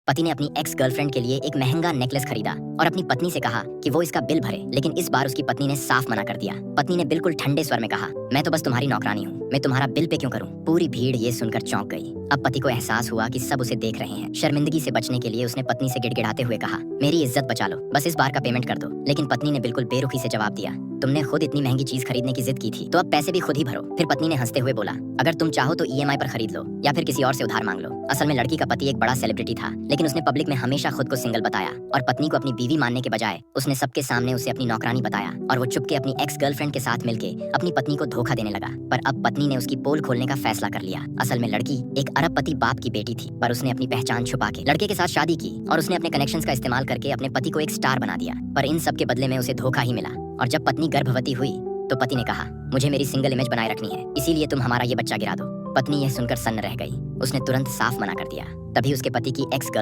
पति ने अपनी एक्स गर्लफ्रेंड के लिए एक महंगा नेकलेस खरीदा और अपनी पत्नी से कहा कि वो इसका बिल भरे, लेकिन इस बार उसकी पत्नी ने साफ मना कर दिया। पत्नी ने बिल्कुल ठंडे स्वर में कहा, मैं तो बस तुम्हारी नौकरानी हूँ, मैं तुम्हारा बिल पे क्यों करूँ। पूरी भीड़ ये सुनकर चौंक गई। अब पति को एहसास हुआ कि सब उसे देख रहे हैं। शर्मिंदगी से बचने के लिए उसने पत्नी से गिड़गिड़ाते हुए कहा, मेरी इज्जत बचा लो, बस इस बार का पेमेंट कर दो। लेकिन पत्नी ने बिल्कुल बेरुखी से जवाब दिया, तुमने खुद इतनी महंगी चीज खरीदने की जिद की थी, तो अब पैसे भी खुद ही भरो। फिर पत्नी ने हंसते हुए बोला, अगर तुम चाहो तो ईएमआई पर खरीद लो या फिर किसी और से उधार मांग लो। असल में लड़की का पति एक बड़ा सेलिब्रिटी था, लेकिन उसने पब्लिक में हमेशा खुद को सिंगल बताया और पत्नी को अपनी बीवी मानने के बजाय उसने सबके सामने उसे अपनी नौकरानी बताया और वो चुपके अपनी एक्स गर्लफ्रेंड के साथ मिलके अपनी पत्नी को धोखा देने लगा। पर अब पत्नी ने उसकी पोल खोलने का फैसला कर लिया। असल में लड़की एक अरबपति बाप की बेटी थी, पर उसने अपनी पहचान छुपा के लड़के के साथ शादी की और उसने अपने कनेक्शंस का इस्तेमाल करके अपने पति को एक स्टार बना दिया। पर इन सब के बदले में उसे धोखा ही मिला। और जब पत्नी गर्भवती हुई तो पति ने कहा, मुझे मेरी सिंगल इमेज बनाए रखनी है, इसीलिए तुम हमारा ये बच्चा गिरा दो। पत्नी यह सुनकर सन्न रह गई। उसने तुरंत साफ मना कर दिया। तभी उसके पति की एक्स गर्लफ्रेंड